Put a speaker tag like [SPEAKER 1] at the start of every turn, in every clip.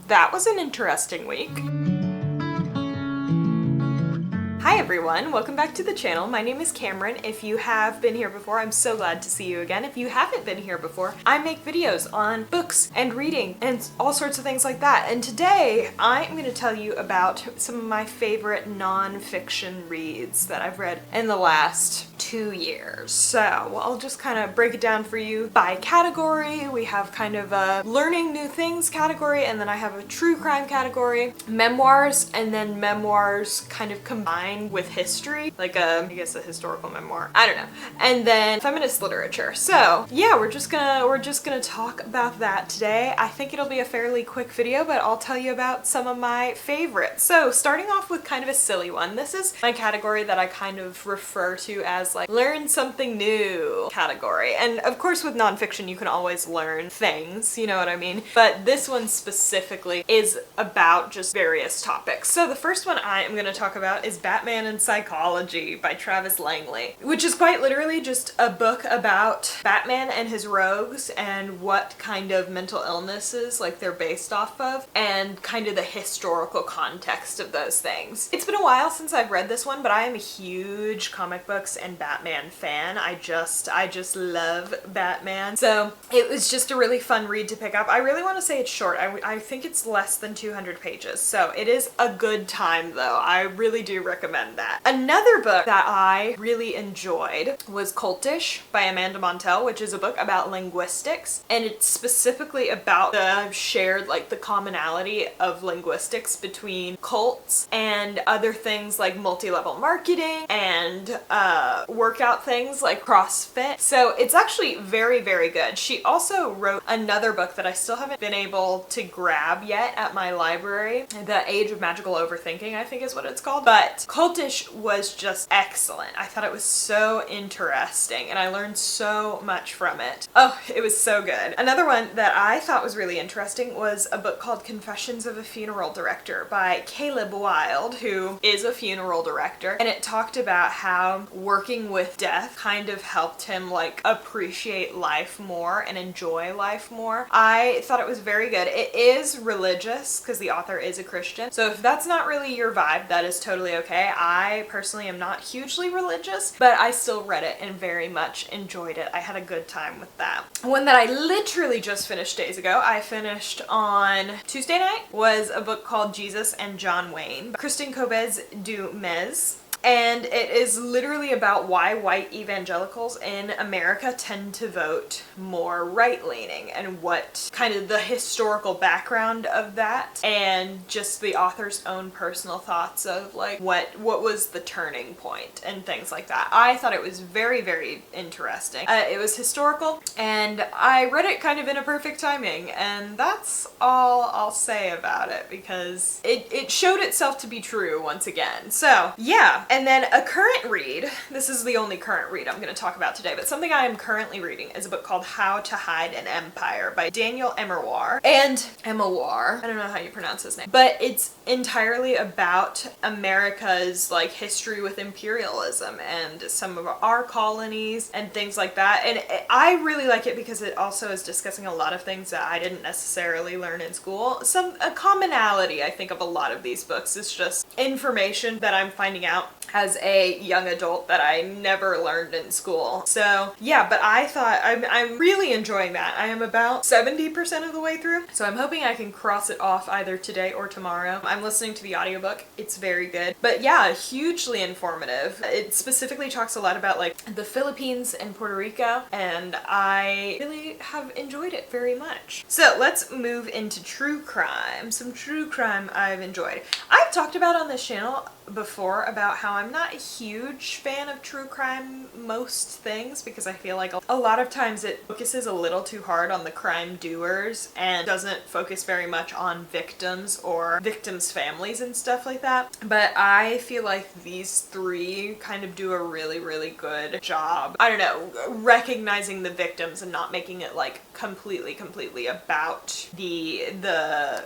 [SPEAKER 1] that was an interesting week. Hi everyone, welcome back to the channel. My name is Cameron. If you have been here before, I'm so glad to see you again. If you haven't been here before, I make videos on books and reading and all sorts of things like that. And today I'm going to tell you about some of my favorite non-fiction reads that I've read in the last 2 years. So I'll just kind of break it down for you by category. We have kind of a learning new things category, and then I have a true crime category, memoirs, and then memoirs kind of combined with history, like I guess a historical memoir. I don't know. And then feminist literature. So yeah, we're just gonna talk about that today. I think it'll be a fairly quick video, but I'll tell you about some of my favorites. So starting off with kind of a silly one. This is my category that I kind of refer to as like learn something new category. And of course with nonfiction you can always learn things, you know what I mean? But this one specifically is about just various topics. So the first one I am going to talk about is Batman and Psychology by Travis Langley, which is quite literally just a book about Batman and his rogues and what kind of mental illnesses like they're based off of and kind of the historical context of those things. It's been a while since I've read this one, but I am a huge comic books and Batman fan. I just love Batman. So it was just a really fun read to pick up. I really want to say it's short. I think it's less than 200 pages. So it is a good time though. I really do recommend that. Another book that I really enjoyed was Cultish by Amanda Montell, which is a book about linguistics, and it's specifically about the shared, like the commonality of linguistics between cults and other things like multi-level marketing and workout things like CrossFit. So it's actually very, very good. She also wrote another book that I still haven't been able to grab yet at my library, The Age of Magical Overthinking, I think is what it's called. But Cultish was just excellent. I thought it was so interesting and I learned so much from it. Oh, it was so good. Another one that I thought was really interesting was a book called Confessions of a Funeral Director by Caleb Wilde, who is a funeral director, and it talked about how working with death kind of helped him like appreciate life more and enjoy life more. I thought it was very good. It is religious because the author is a Christian, so if that's not really your vibe, that is totally okay. I personally am not hugely religious, but I still read it and very much enjoyed it. I had a good time with that. One that I literally just finished days ago, I finished on Tuesday night, was a book called Jesus and John Wayne by Christen du Mez. And it is literally about why white evangelicals in America tend to vote more right-leaning and what kind of the historical background of that and just the author's own personal thoughts of like what was the turning point and things like that. I thought it was very, very interesting. It was historical and I read it kind of in a perfect timing, and that's all I'll say about it because it showed itself to be true once again. So yeah. And then a current read, this is the only current read I'm going to talk about today, but something I am currently reading is a book called How to Hide an Empire by Daniel Emeroir. And Emeroir, I don't know how you pronounce his name, but it's entirely about America's like history with imperialism and some of our colonies and things like that. And I really like it because it also is discussing a lot of things that I didn't necessarily learn in school. A commonality, I think, of a lot of these books is just information that I'm finding out as a young adult that I never learned in school. So yeah, but I thought I'm really enjoying that. I am about 70% of the way through, so I'm hoping I can cross it off either today or tomorrow. I'm listening to the audiobook. It's very good. But yeah, hugely informative. It specifically talks a lot about like the Philippines and Puerto Rico, and I really have enjoyed it very much. So let's move into true crime. Some true crime I've enjoyed. I've talked about on this channel before about how I'm not a huge fan of true crime most things because I feel like a lot of times it focuses a little too hard on the crime doers and doesn't focus very much on victims or victims' families and stuff like that. But I feel like these three kind of do a really, really good job, I don't know, recognizing the victims and not making it like completely about the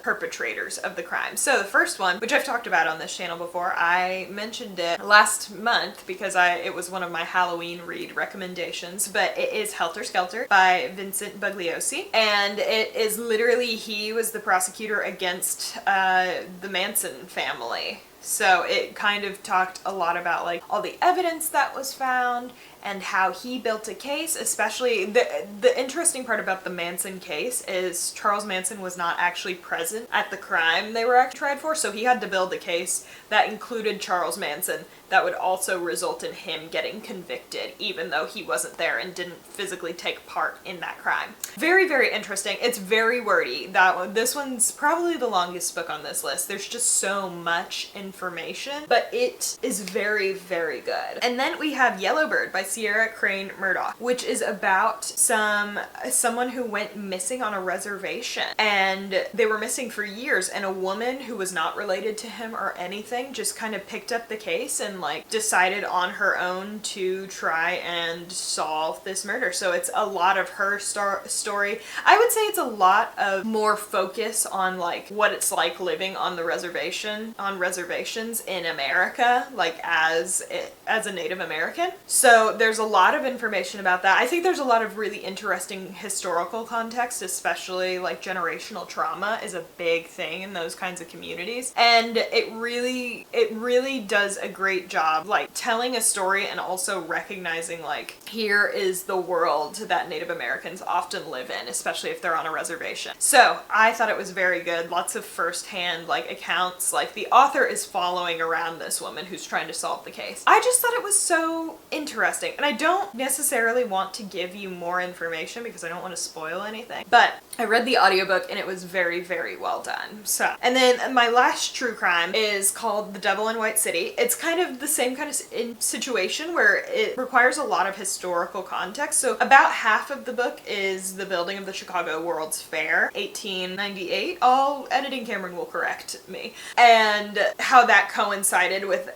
[SPEAKER 1] perpetrators of the crime. So the first one, which I've talked about on this channel before, I mentioned it last month because it was one of my Halloween read recommendations, but it is Helter Skelter by Vincent Bugliosi, and it is literally, he was the prosecutor against the Manson family. So it kind of talked a lot about like all the evidence that was found and how he built a case. Especially the interesting part about the Manson case is Charles Manson was not actually present at the crime they were actually tried for, so he had to build a case that included Charles Manson that would also result in him getting convicted, even though he wasn't there and didn't physically take part in that crime. Very, very interesting. It's very wordy. This one's probably the longest book on this list. There's just so much information, but it is very, very good. And then we have Yellowbird by Sierra Crane Murdoch, which is about someone who went missing on a reservation, and they were missing for years, and a woman who was not related to him or anything just kind of picked up the case and like decided on her own to try and solve this murder. So it's a lot of her story. I would say it's a lot of more focus on like what it's like living on the reservation, on reservations in America, like as a Native American. So there's a lot of information about that. I think there's a lot of really interesting historical context, especially like generational trauma is a big thing in those kinds of communities. And it really does a great job like telling a story and also recognizing like here is the world that Native Americans often live in, especially if they're on a reservation. So I thought it was very good. Lots of firsthand like accounts. Like the author is following around this woman who's trying to solve the case. I just thought it was so interesting, and I don't necessarily want to give you more information because I don't want to spoil anything, but I read the audiobook and it was very, very well done. So, and then my last true crime is called The Devil in White City. It's kind of the same kind of situation where it requires a lot of historical context. So about half of the book is the building of the Chicago World's Fair, 1898. All editing Cameron will correct me. And how that coincided with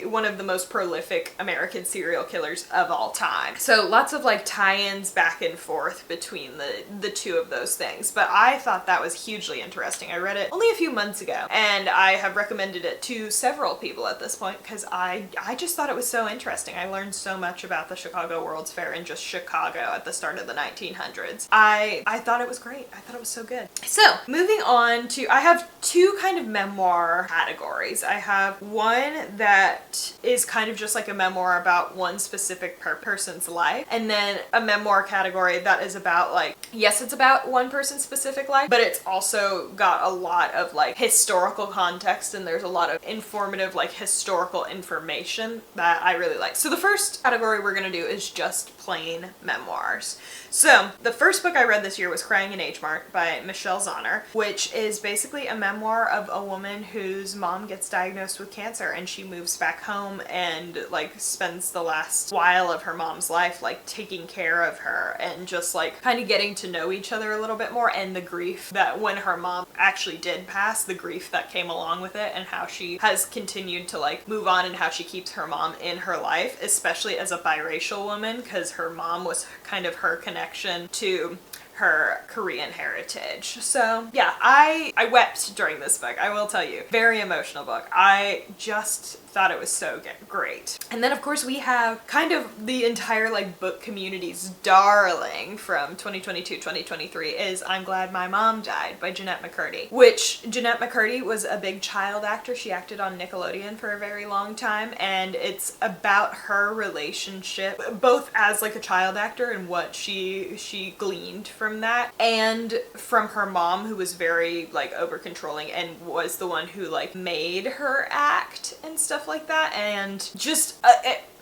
[SPEAKER 1] one of the most prolific American serial killers of all time. So lots of like tie-ins back and forth between the two of those things. But I thought that was hugely interesting. I read it only a few months ago, and I have recommended it to several people at this point because I just thought it was so interesting. I learned so much about the Chicago World's Fair and just Chicago at the start of the 1900s. I thought it was great. I thought it was so good. So moving on to, I have two kind of memoir categories. I have one that is kind of just like a memoir about one specific person's life, and then a memoir category that is about like, yes, it's about one person's specific life, but it's also got a lot of like historical context, and there's a lot of informative like historical information that I really like. So the first category we're gonna do is just plain memoirs. So the first book I read this year was Crying in H Mart by Michelle Zauner, which is basically a memoir of a woman whose mom gets diagnosed with cancer, and she moves back home and like spends the last while of her mom's life like taking care of her and just like kind of getting to know each other a little bit more, and the grief that when her mom actually did pass, the grief that came along with it, and how she has continued to like move on, and how she keeps her mom in her life, especially as a biracial woman, because her mom was kind of her connection to her Korean heritage. So yeah, I wept during this book, I will tell you. Very emotional book. I just thought it was so great. And then of course we have kind of the entire like book community's darling from 2022-2023 is I'm Glad My Mom Died by Jeanette McCurdy, which Jeanette McCurdy was a big child actor. She acted on Nickelodeon for a very long time, and it's about her relationship both as like a child actor and what she gleaned from that, and from her mom, who was very like over controlling and was the one who like made her act and stuff like that. And just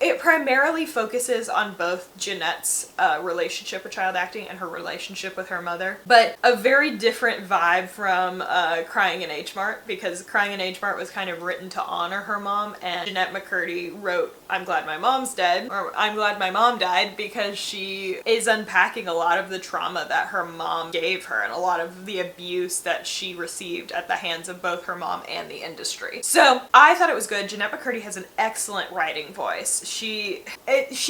[SPEAKER 1] it primarily focuses on both Jeanette's relationship with child acting and her relationship with her mother, but a very different vibe from Crying in H Mart, because Crying in H Mart was kind of written to honor her mom, and Jeanette McCurdy wrote I'm Glad My Mom's Dead, or I'm Glad My Mom Died, because she is unpacking a lot of the trauma that her mom gave her and a lot of the abuse that she received at the hands of both her mom and the industry. So I thought it was good. Jeanette McCurdy has an excellent writing voice. she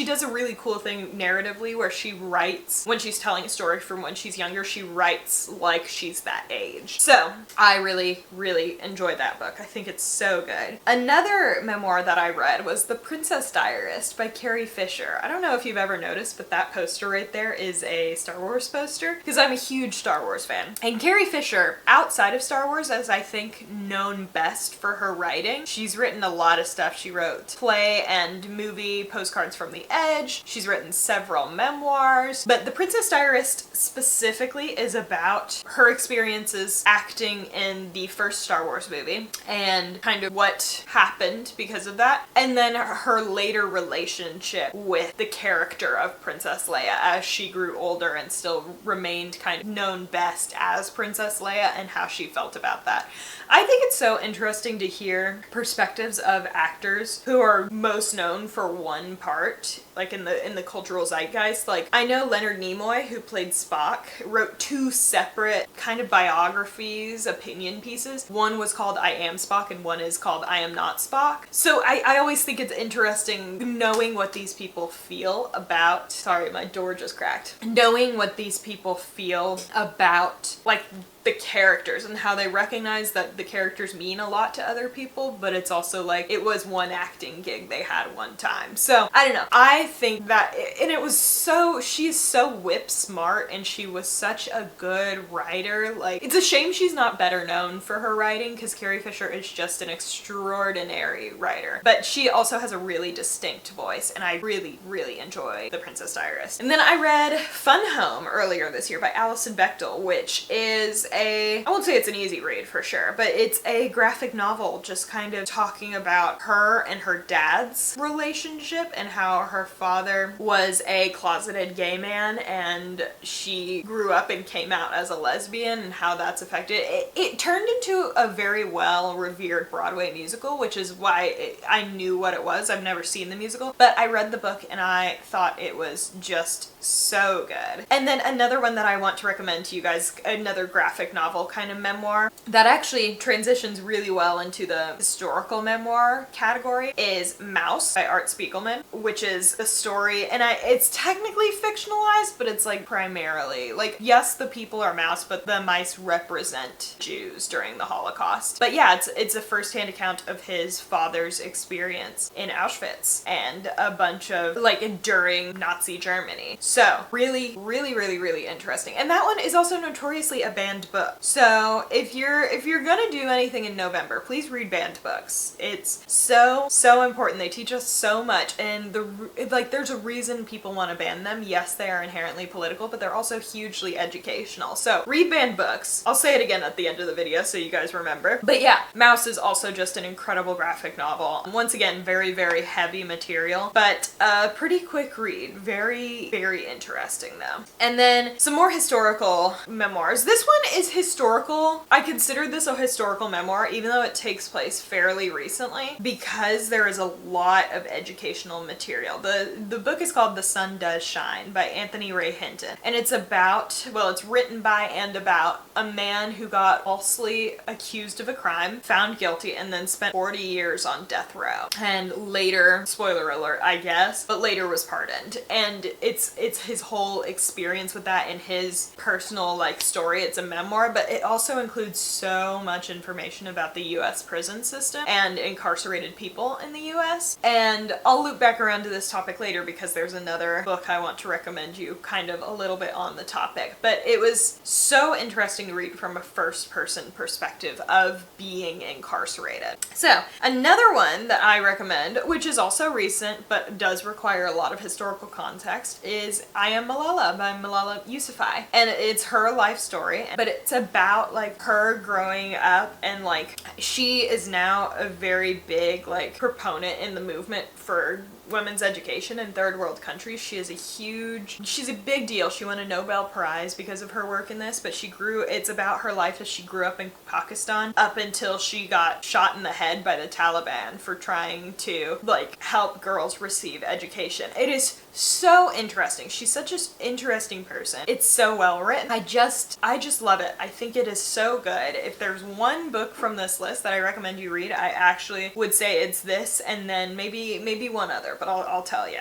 [SPEAKER 1] does a really cool thing narratively where she writes, when she's telling a story from when she's younger, she writes like she's that age. So I really, really enjoyed that book. I think it's so good. Another memoir that I read was The Princess Diarist by Carrie Fisher. I don't know if you've ever noticed, but that poster right there is a Star Wars poster, because I'm a huge Star Wars fan. And Carrie Fisher, outside of Star Wars, is I think known best for her writing. She's written a lot of stuff. She wrote play and movie Postcards from the Edge. She's written several memoirs, but The Princess Diarist specifically is about her experiences acting in the first Star Wars movie and kind of what happened because of that, and then her later relationship with the character of Princess Leia as she grew older and still remained kind of known best as Princess Leia, and how she felt about that. I think it's so interesting to hear perspectives of actors who are most known for one part, like in the cultural zeitgeist. Like, I know Leonard Nimoy, who played Spock, wrote 2 separate kind of biographies, opinion pieces. One was called I Am Spock and one is called I Am Not Spock. So I always think it's interesting knowing what these people feel about, sorry, my door just cracked. Knowing what these people feel about, like, the characters and how they recognize that the characters mean a lot to other people, but it's also like it was one acting gig they had one time. So I don't know. I think that, and it was so, she's so whip smart and she was such a good writer. Like, it's a shame she's not better known for her writing, because Carrie Fisher is just an extraordinary writer, but she also has a really distinct voice, and I really, really enjoy The Princess Diarist. And then I read Fun Home earlier this year by Alison Bechdel, which is I won't say it's an easy read for sure, but it's a graphic novel just kind of talking about her and her dad's relationship and how her father was a closeted gay man and she grew up and came out as a lesbian, and how that's affected. It turned into a very well revered Broadway musical, which is why I knew what it was. I've never seen the musical, but I read the book and I thought it was just so good. And then another one that I want to recommend to you guys, another graphic novel kind of memoir that actually transitions really well into the historical memoir category, is Mouse by Art Spiegelman, which is a story, and it's technically fictionalized, but it's like primarily, like, yes, the people are mouse, but the mice represent Jews during the Holocaust. But yeah, it's a first-hand account of his father's experience in Auschwitz and a bunch of, like, during Nazi Germany. So really, really, really, really interesting. And that one is also notoriously a banned book. So if you're gonna do anything in November, please read banned books. It's so important. They teach us so much, and there's a reason people want to ban them. Yes, they are inherently political, but they're also hugely educational. So read banned books. I'll say it again at the end of the video so you guys remember. But yeah, Mouse is also just an incredible graphic novel. Once again, very, very heavy material, but a pretty quick read. Very, very interesting though. And then some more historical memoirs. This one is historical. I consider this a historical memoir, even though it takes place fairly recently, because there is a lot of educational material. The book is called The Sun Does Shine by Anthony Ray Hinton, and it's about, well, it's written by and about a man who got falsely accused of a crime, found guilty, and then spent 40 years on death row, and later, spoiler alert I guess, but later was pardoned. And it's his whole experience with that and his personal, like, story. It's a memoir, but it also includes so much information about the US prison system and incarcerated people in the US. And I'll loop back around to this topic later because there's another book I want to recommend you kind of a little bit on the topic. But it was so interesting to read from a first-person perspective of being incarcerated. So another one that I recommend, which is also recent but does require a lot of historical context, is I Am Malala by Malala Yousafzai. And it's her life story, but it's about, like, her growing up, and, like, she is now a very big, like, proponent in the movement for women's education in third world countries. She's a big deal. She won a Nobel Prize because of her work in this, but it's about her life as she grew up in Pakistan up until she got shot in the head by the Taliban for trying to, like, help girls receive education. It is so interesting. She's such an interesting person. It's so well written. I just love it. I think it is so good. If there's one book from this list that I recommend you read, I actually would say it's this, and then maybe one other, but I'll tell you.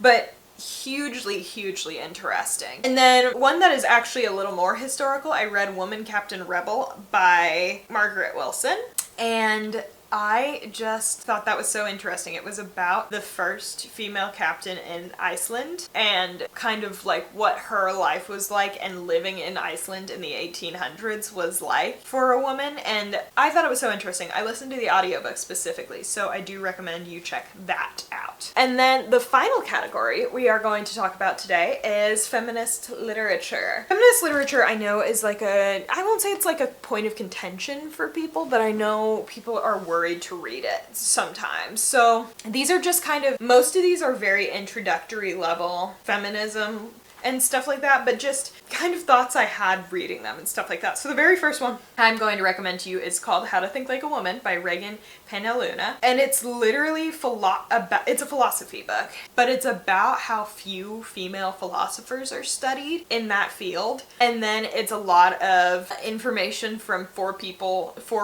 [SPEAKER 1] But hugely interesting. And then one that is actually a little more historical, I read Woman Captain Rebel by Margaret Wilson, and I just thought that was so interesting. It was about the first female captain in Iceland and kind of like what her life was like and living in Iceland in the 1800s was like for a woman, and I thought it was so interesting. I listened to the audiobook specifically, so I do recommend you check that out. And then the final category we are going to talk about today is feminist literature. Feminist literature, I know, is like I won't say it's like a point of contention for people, but I know people are worried to read it sometimes. So these are just kind of, most of these are very introductory level feminism and stuff like that, but just kind of thoughts I had reading them and stuff like that. So the very first one I'm going to recommend to you is called How to Think Like a Woman by Regan Penaluna, and it's literally it's a philosophy book, but it's about how few female philosophers are studied in that field, and then it's a lot of information from four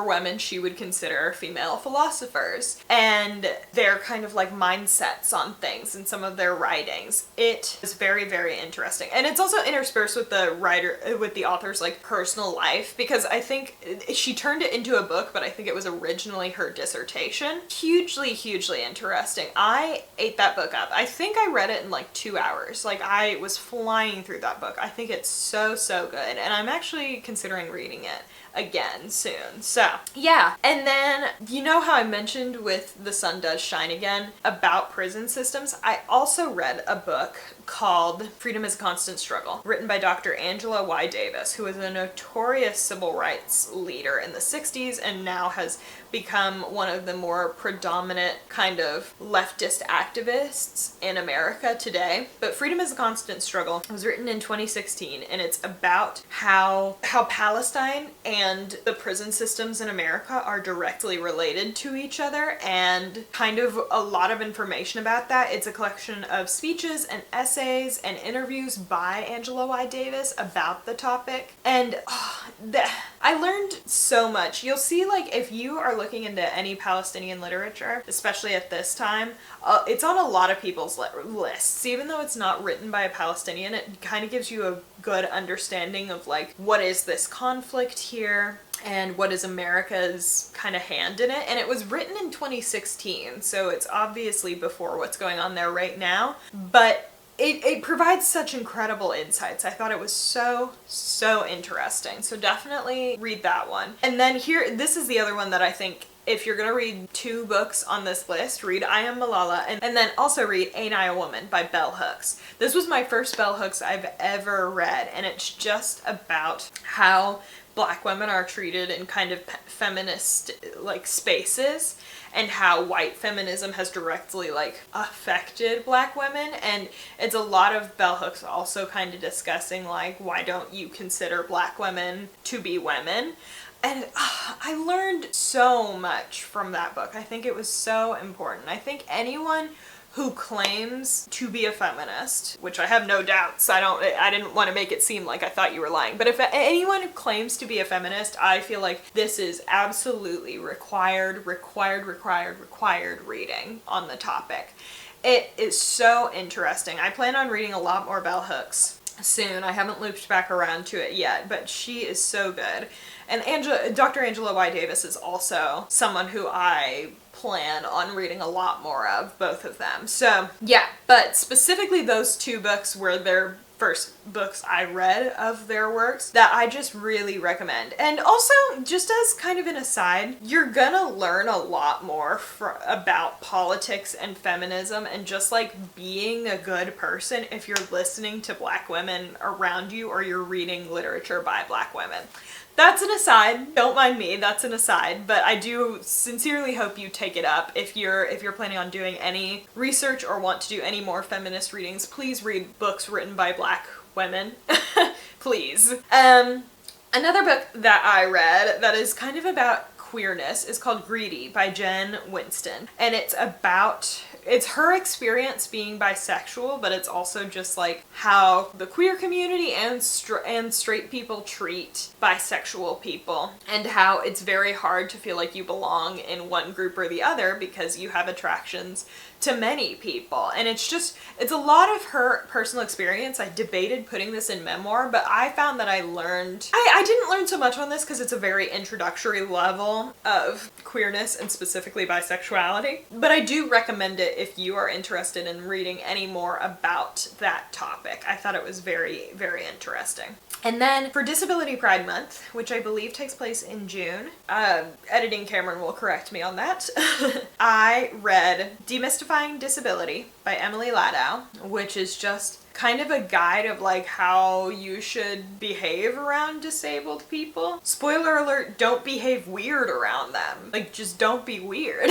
[SPEAKER 1] women she would consider female philosophers, and their kind of like mindsets on things in some of their writings. It is very interesting, and it's also interspersed with the author's like personal life, because I think she turned it into a book, but I think it was originally her dissertation. Hugely interesting. I ate that book up. I think I read it in like 2 hours. Like, I was flying through that book. I think it's so good, and I'm actually considering reading it again soon. So yeah. And then, you know how I mentioned with The Sun Does Shine Again about prison systems? I also read a book called Freedom is a Constant Struggle, written by Dr. Angela Y. Davis, who was a notorious civil rights leader in the 60s and now has become one of the more predominant kind of leftist activists in America today. But Freedom is a Constant Struggle was written in 2016, and it's about how Palestine and the prison systems in America are directly related to each other, and kind of a lot of information about that. It's a collection of speeches and essays and interviews by Angela Y. Davis about the topic, and I learned so much. You'll see, like, if you are looking into any Palestinian literature, especially at this time, it's on a lot of people's lists. Even though it's not written by a Palestinian, it kind of gives you a good understanding of like, what is this conflict here and what is America's kind of hand in it. And it was written in 2016, so it's obviously before what's going on there right now, but it provides such incredible insights. I thought it was so interesting. So definitely read that one. And then this is the other one that I think, if you're gonna read 2 books on this list, read I Am Malala, and then also read Ain't I a Woman by Bell Hooks. This was my first Bell Hooks I've ever read, and it's just about how Black women are treated in kind of feminist like spaces, and how white feminism has directly like affected Black women. And it's a lot of bell hooks also kind of discussing like, why don't you consider Black women to be women? And I learned so much from that book. I think it was so important. I think anyone who claims to be a feminist, which I have no doubts, I didn't want to make it seem like I thought you were lying, but if anyone who claims to be a feminist, I feel like this is absolutely required reading on the topic. It is so interesting. I plan on reading a lot more bell hooks soon. I haven't looped back around to it yet, but she is so good. And Dr. Angela Y. Davis is also someone who I plan on reading a lot more of, both of them. So yeah, but specifically those 2 books were their first books I read of their works that I just really recommend. And also, just as kind of an aside, you're gonna learn a lot more about politics and feminism and just like being a good person if you're listening to Black women around you or you're reading literature by Black women. That's an aside. Don't mind me, that's an aside, but I do sincerely hope you take it up. If you're planning on doing any research or want to do any more feminist readings, please read books written by Black women. Please. Another book that I read that is kind of about queerness is called Greedy by Jen Winston. And it's her experience being bisexual, but it's also just like how the queer community and straight people treat bisexual people, and how it's very hard to feel like you belong in one group or the other because you have attractions to many people. And it's a lot of her personal experience. I debated putting this in memoir, but I found that I didn't learn so much on this because it's a very introductory level of queerness and specifically bisexuality. But I do recommend it if you are interested in reading any more about that topic. I thought it was very, very interesting. And then for Disability Pride Month, which I believe takes place in June, editing Cameron will correct me on that, I read Demystifying Disability by Emily Ladau, which is just kind of a guide of like how you should behave around disabled people. Spoiler alert, don't behave weird around them. Like, just don't be weird.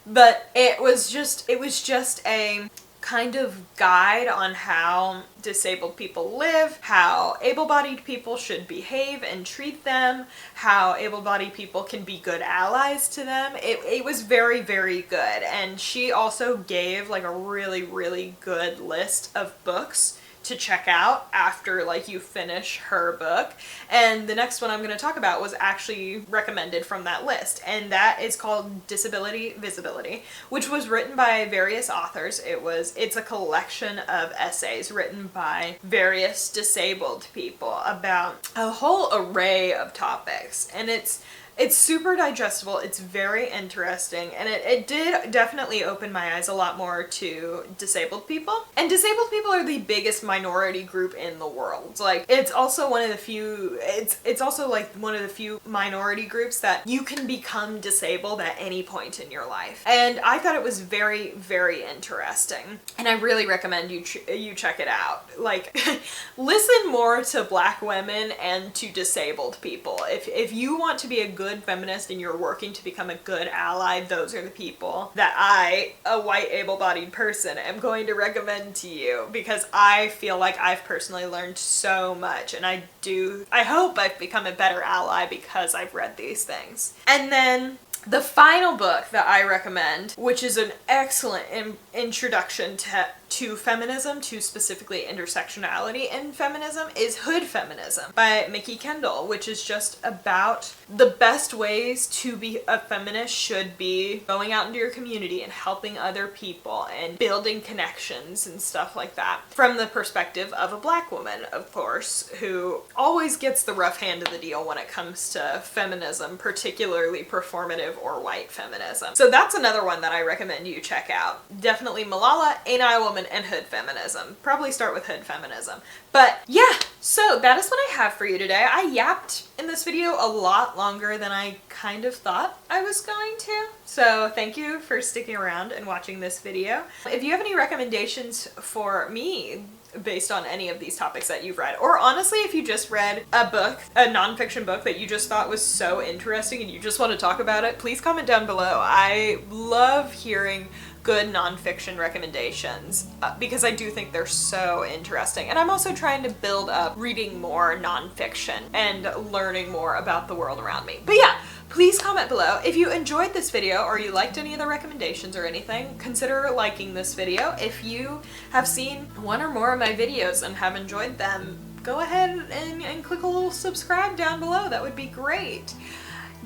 [SPEAKER 1] But it was just a kind of guide on how disabled people live, how able-bodied people should behave and treat them, how able-bodied people can be good allies to them. It was very, very good. And she also gave like a really, really good list of books to check out after like you finish her book. And the next one I'm going to talk about was actually recommended from that list, and that is called Disability Visibility, which was written by various authors. It's a collection of essays written by various disabled people about a whole array of topics, and it's super digestible, it's very interesting, and it did definitely open my eyes a lot more to disabled people. And disabled people are the biggest minority group in the world. Like, it's also one of the few, it's also like one of the few minority groups that you can become disabled at any point in your life. And I thought it was very, very interesting, and I really recommend you check it out. Like, listen more to Black women and to disabled people. If you want to be a good feminist and you're working to become a good ally, those are the people that I, a white able-bodied person, am going to recommend to you, because I feel like I've personally learned so much, and I hope I've become a better ally because I've read these things. And then the final book that I recommend, which is an excellent introduction to feminism, to specifically intersectionality in feminism, is Hood Feminism by Mickey Kendall, which is just about the best ways to be a feminist should be going out into your community and helping other people and building connections and stuff like that, from the perspective of a Black woman, of course, who always gets the rough hand of the deal when it comes to feminism, particularly performative or white feminism. So that's another one that I recommend you check out. Definitely Malala, Ain't I Woman, and Hood Feminism. Probably start with Hood Feminism. But yeah, so that is what I have for you today. I yapped in this video a lot longer than I kind of thought I was going to. So thank you for sticking around and watching this video. If you have any recommendations for me based on any of these topics that you've read, or honestly, if you just read a book, a nonfiction book that you just thought was so interesting and you just want to talk about it, please comment down below. I love hearing good nonfiction recommendations because I do think they're so interesting. And I'm also trying to build up reading more nonfiction and learning more about the world around me. But yeah, please comment below. If you enjoyed this video or you liked any of the recommendations or anything, consider liking this video. If you have seen one or more of my videos and have enjoyed them, go ahead and click a little subscribe down below. That would be great.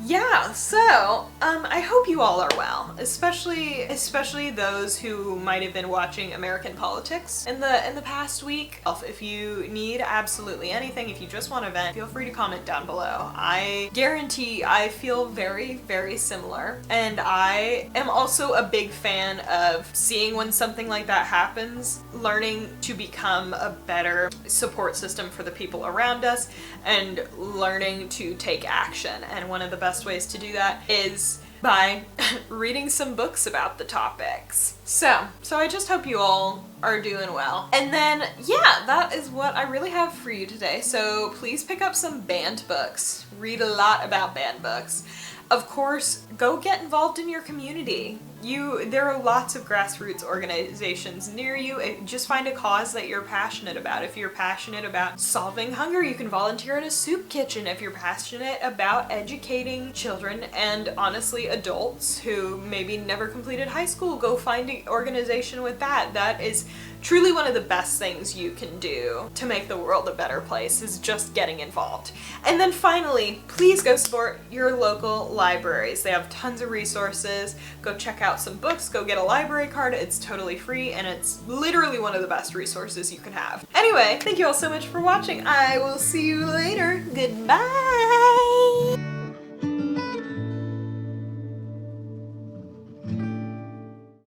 [SPEAKER 1] Yeah, so I hope you all are well, especially those who might have been watching American politics in the past week. If you need absolutely anything, if you just want to vent, feel free to comment down below. I guarantee I feel very, very similar, and I am also a big fan of seeing when something like that happens, learning to become a better support system for the people around us, and learning to take action. And one of the best ways to do that is by reading some books about the topics. So I just hope you all are doing well. And then, yeah, that is what I really have for you today. So please pick up some banned books. Read a lot about banned books. Of course, go get involved in your community. there are lots of grassroots organizations near you. Just find a cause that you're passionate about. If you're passionate about solving hunger, you can volunteer in a soup kitchen. If you're passionate about educating children and honestly adults who maybe never completed high school, go find an organization with that. That is truly one of the best things you can do to make the world a better place, is just getting involved. And then finally, please go support your local libraries. They have tons of resources. Go check out some books, go get a library card. It's totally free and it's literally one of the best resources you can have. Anyway, thank you all so much for watching. I will see you later. Goodbye!